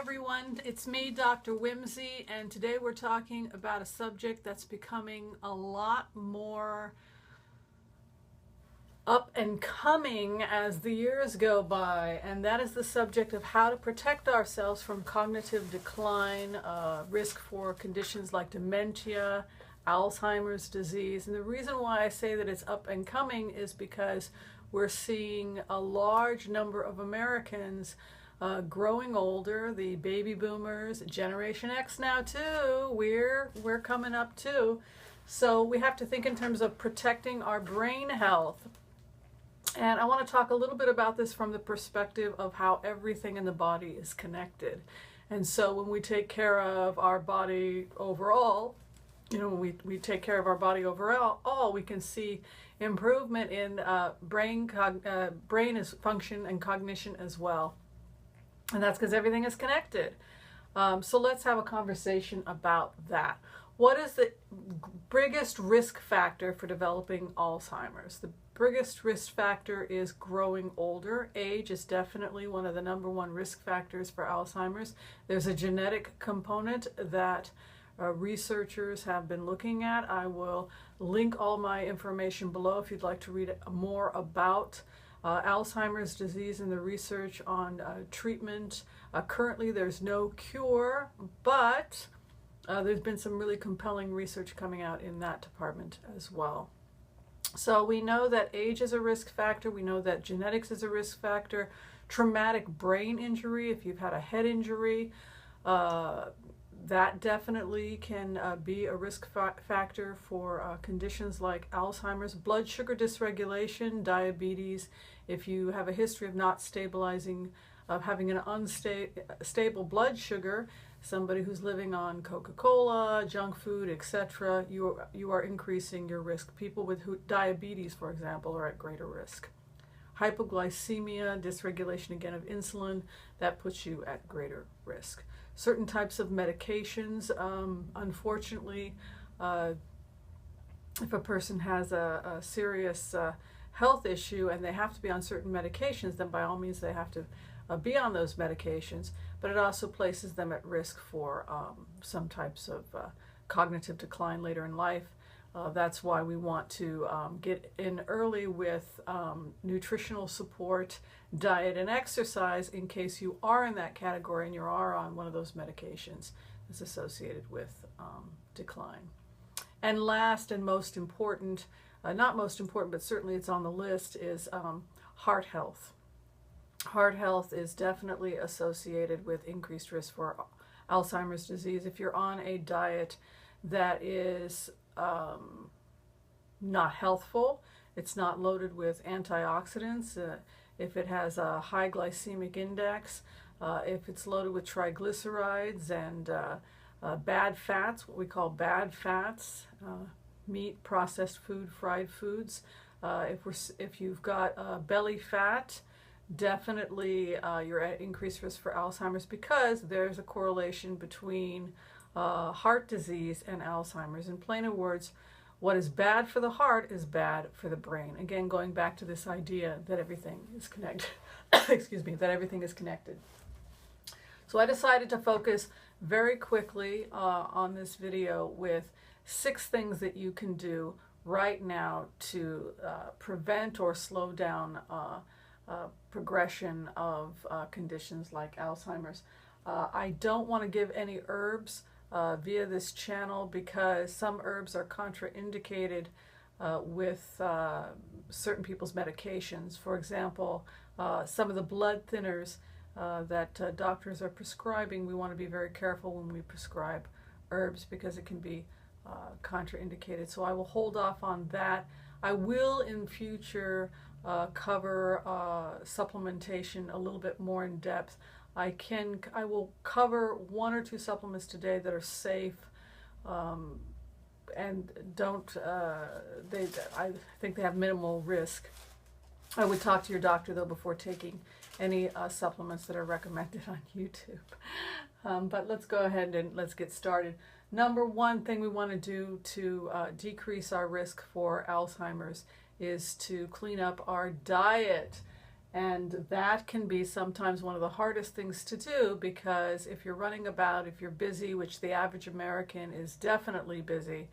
everyone, it's me, Dr. Whimsy, and today we're talking about a subject that's becoming a lot more up and coming as the years go by, and that is the subject of how to protect ourselves from cognitive decline, risk for conditions like dementia, Alzheimer's disease. And the reason why I say that it's up and coming is because we're seeing a large number of Americans growing older, the baby boomers, Generation X now too, we're coming up too. So we have to think in terms of protecting our brain health. And I want to talk a little bit about this from the perspective of how everything in the body is connected. And so when we take care of our body overall, when we take care of our body overall, we can see improvement in brain function and cognition as well. And that's because everything is connected. So let's have a conversation about that. What is the biggest risk factor for developing Alzheimer's? The biggest risk factor is growing older. Age is definitely one of the #1 risk factors for Alzheimer's. There's a genetic component that researchers have been looking at. I will link all my information below if you'd like to read more about Alzheimer's disease and the research on treatment. Currently there's no cure, but there's been some really compelling research coming out in that department as well. So we know that age is a risk factor. We know that genetics is a risk factor. Traumatic brain injury, if you've had a head injury, that definitely can be a risk factor for conditions like Alzheimer's. Blood sugar dysregulation, diabetes, if you have a history of not stabilizing, of having an unstable blood sugar, somebody who's living on Coca-Cola, junk food, etc., you are increasing your risk. People with diabetes, for example, are at greater risk. Hypoglycemia, dysregulation again of insulin, that puts you at greater risk. Certain types of medications, unfortunately, if a person has a serious health issue and they have to be on certain medications, then by all means they have to be on those medications, but it also places them at risk for some types of cognitive decline later in life. That's why we want to get in early with nutritional support, diet, and exercise in case you are in that category and you are on one of those medications that's associated with decline. And last and most important, not most important, but certainly it's on the list, is heart health. Heart health is definitely associated with increased risk for Alzheimer's disease. If you're on a diet that is not healthful, it's not loaded with antioxidants, if it has a high glycemic index, if it's loaded with triglycerides and bad fats, what we call bad fats, meat, processed food, fried foods, if you've got belly fat, definitely you're at increased risk for Alzheimer's, because there's a correlation between heart disease and Alzheimer's. In plainer words, what is bad for the heart is bad for the brain. Again, going back to this idea that everything is connected. Excuse me, that everything is connected. So I decided to focus very quickly on this video with 6 things that you can do right now to prevent or slow down progression of conditions like Alzheimer's. I don't want to give any herbs via this channel because some herbs are contraindicated with certain people's medications. For example, some of the blood thinners that doctors are prescribing, we want to be very careful when we prescribe herbs because it can be contraindicated. So I will hold off on that. I will in future cover supplementation a little bit more in depth. I will cover 1 or 2 supplements today that are safe and don't I think they have minimal risk. I would talk to your doctor though before taking any supplements that are recommended on YouTube. But let's go ahead and let's get started. #1 thing we want to do to decrease our risk for Alzheimer's is to clean up our diet. And that can be sometimes one of the hardest things to do, because if you're running about, if you're busy, which the average American is definitely busy,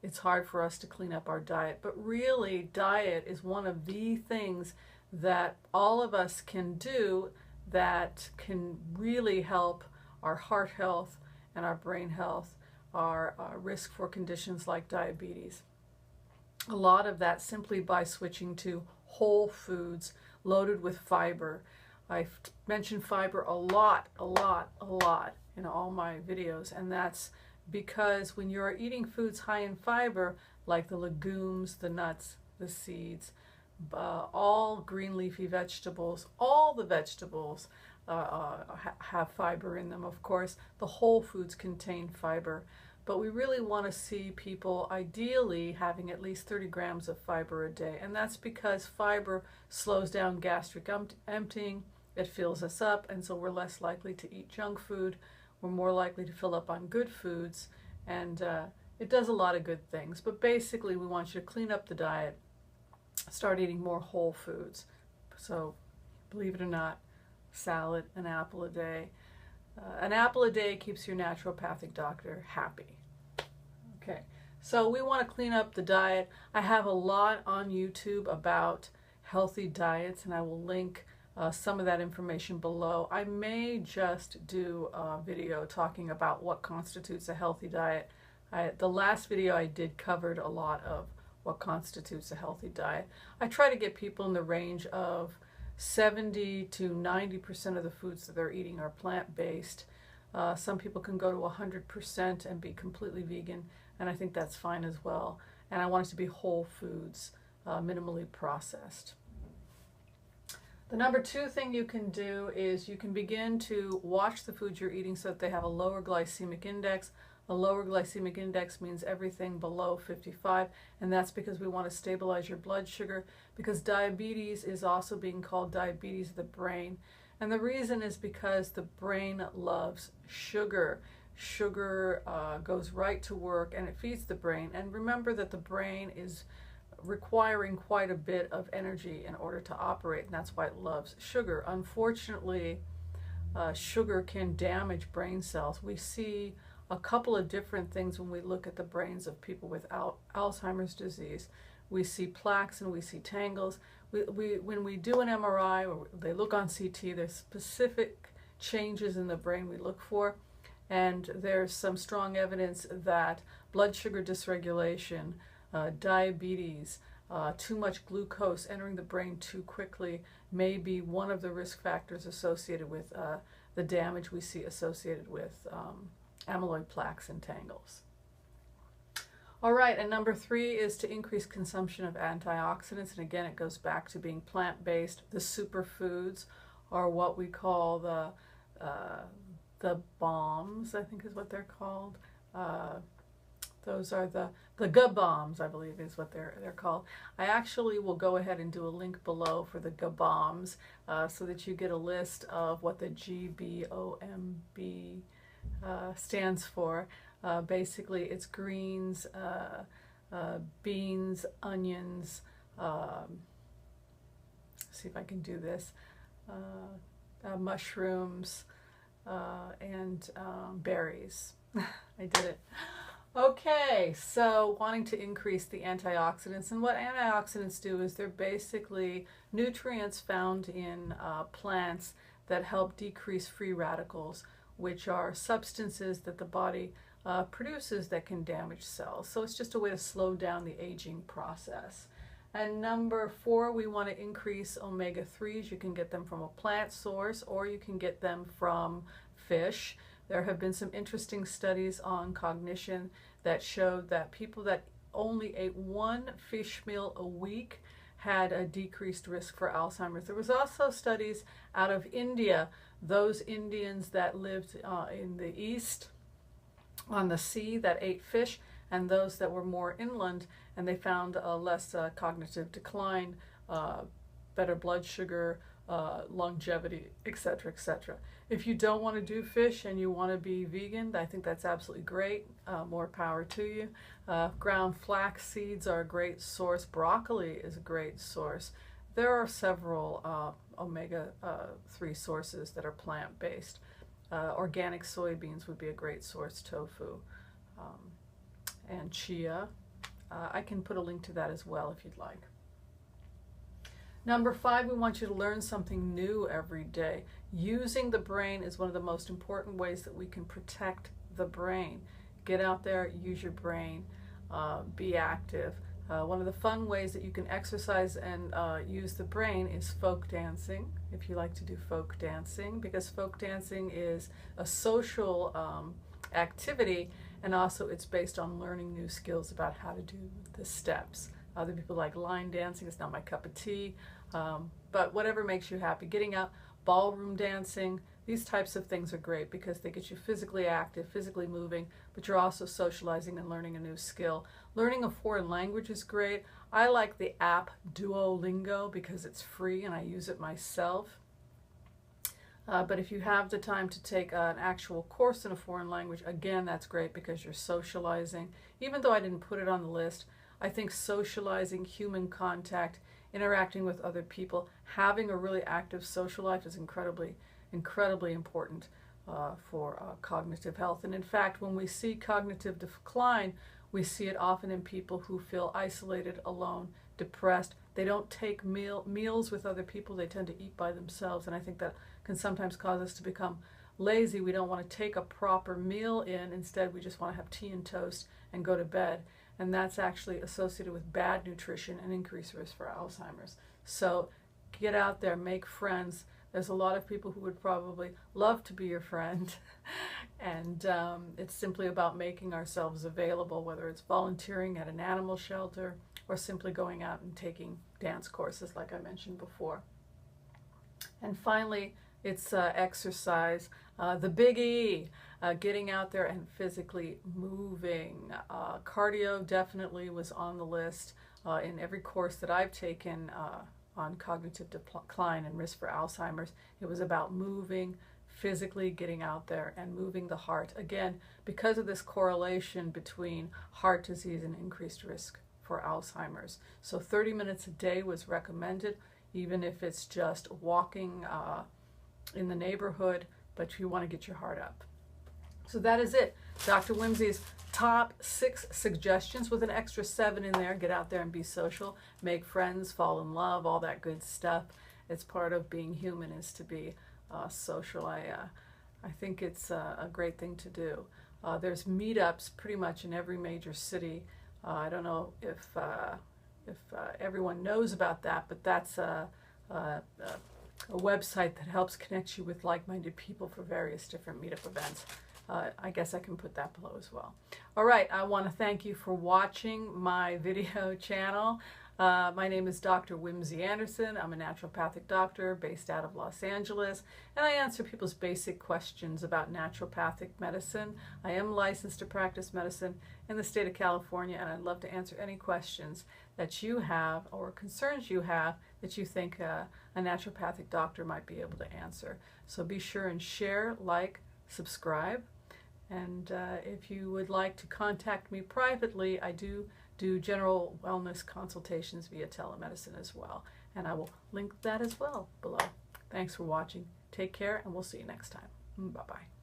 it's hard for us to clean up our diet. But really, diet is one of the things that all of us can do that can really help our heart health and our brain health, our risk for conditions like diabetes. A lot of that simply by switching to whole foods loaded with fiber. I've mentioned fiber a lot in all my videos, and that's because when you're eating foods high in fiber, like the legumes, the nuts, the seeds, all green leafy vegetables, all the vegetables have fiber in them, of course. The whole foods contain fiber, but we really want to see people ideally having at least 30 grams of fiber a day, and that's because fiber slows down gastric emptying, it fills us up, and so we're less likely to eat junk food, we're more likely to fill up on good foods, and it does a lot of good things. But basically we want you to clean up the diet, start eating more whole foods. So believe it or not, salad, an apple a day. An apple a day keeps your naturopathic doctor happy. Okay, so we want to clean up the diet. I have a lot on YouTube about healthy diets, and I will link some of that information below. I may just do a video talking about what constitutes a healthy diet. The last video I did covered a lot of what constitutes a healthy diet. I try to get people in the range of 70 to 90% of the foods that they're eating are plant-based. Some people can go to 100% and be completely vegan, and I think that's fine as well. And I want it to be whole foods, minimally processed. The number 2 thing you can do is you can begin to watch the foods you're eating so that they have a lower glycemic index. A lower glycemic index means everything below 55, and that's because we want to stabilize your blood sugar, because diabetes is also being called diabetes of the brain. And the reason is because the brain loves sugar. Sugar goes right to work and it feeds the brain. And remember that the brain is requiring quite a bit of energy in order to operate, and that's why it loves sugar. Unfortunately, sugar can damage brain cells. We see a couple of different things when we look at the brains of people with Alzheimer's disease. We see plaques and we see tangles. When we do an MRI or they look on CT, there's specific changes in the brain we look for, and there's some strong evidence that blood sugar dysregulation, diabetes, too much glucose entering the brain too quickly may be one of the risk factors associated with the damage we see associated with amyloid plaques and tangles. All right, and number 3 is to increase consumption of antioxidants, and again it goes back to being plant-based. The superfoods are what we call the GBOMBS, I think is what they're called. Those are the GBOMBS, I believe is what they're called. I actually will go ahead and do a link below for the GBOMBS so that you get a list of what the GBOMB stands for. Basically, it's greens, beans, onions, see if I can do this, mushrooms, and berries. I did it. Okay, so wanting to increase the antioxidants, and what antioxidants do is they're basically nutrients found in plants that help decrease free radicals, which are substances that the body produces that can damage cells. So it's just a way to slow down the aging process. And number 4, we want to increase omega-3s. You can get them from a plant source or you can get them from fish. There have been some interesting studies on cognition that showed that people that only ate 1 fish meal a week had a decreased risk for Alzheimer's. There was also studies out of India, those Indians that lived in the east on the sea that ate fish, and those that were more inland, and they found less cognitive decline, better blood sugar, longevity, etc., etc. If you don't want to do fish and you want to be vegan, I think that's absolutely great. More power to you. Ground flax seeds are a great source. Broccoli is a great source. There are several omega-3 sources that are plant-based. Organic soybeans would be a great source, tofu, and chia. I can put a link to that as well if you'd like. Number 5, we want you to learn something new every day. Using the brain is one of the most important ways that we can protect the brain. Get out there, use your brain, be active. One of the fun ways that you can exercise and use the brain is folk dancing, if you like to do folk dancing, because folk dancing is a social activity, and also it's based on learning new skills about how to do the steps. Other people like line dancing. It's not my cup of tea, but whatever makes you happy. Getting out, ballroom dancing, these types of things are great because they get you physically active, physically moving, but you're also socializing and learning a new skill. Learning a foreign language is great. I like the app Duolingo because it's free and I use it myself. But if you have the time to take an actual course in a foreign language, again, that's great because you're socializing. Even though I didn't put it on the list, I think socializing, human contact, interacting with other people, having a really active social life is incredibly important for cognitive health. And in fact, when we see cognitive decline, we see it often in people who feel isolated, alone, depressed. They don't take meals with other people. They tend to eat by themselves. And I think that can sometimes cause us to become lazy. We don't want to take a proper meal in. Instead, we just want to have tea and toast and go to bed. And that's actually associated with bad nutrition and increased risk for Alzheimer's. So get out there, make friends. There's a lot of people who would probably love to be your friend. And it's simply about making ourselves available, whether it's volunteering at an animal shelter or simply going out and taking dance courses like I mentioned before. And finally, it's exercise. The big E, getting out there and physically moving. Cardio definitely was on the list in every course that I've taken on cognitive decline and risk for Alzheimer's. It was about moving, physically getting out there and moving the heart. Again, because of this correlation between heart disease and increased risk for Alzheimer's. So 30 minutes a day was recommended, even if it's just walking in the neighborhood, but you want to get your heart up. So that is it. Dr. Whimsy's top 6 suggestions with an extra 7 in there. Get out there and be social, make friends, fall in love, all that good stuff. It's part of being human is to be social. I think it's a great thing to do. There's meetups pretty much in every major city. I don't know if everyone knows about that, but that's a website that helps connect you with like-minded people for various different meetup events. I guess I can put that below as well. All right, I want to thank you for watching my video channel. My name is Dr. Whimsy Anderson. I'm a naturopathic doctor based out of Los Angeles, and I answer people's basic questions about naturopathic medicine. I am licensed to practice medicine in the state of California, and I'd love to answer any questions that you have or concerns you have that you think a naturopathic doctor might be able to answer. So be sure and share, like, subscribe. And if you would like to contact me privately, I do general wellness consultations via telemedicine as well. And I will link that as well below. Thanks for watching. Take care, and we'll see you next time. Bye-bye.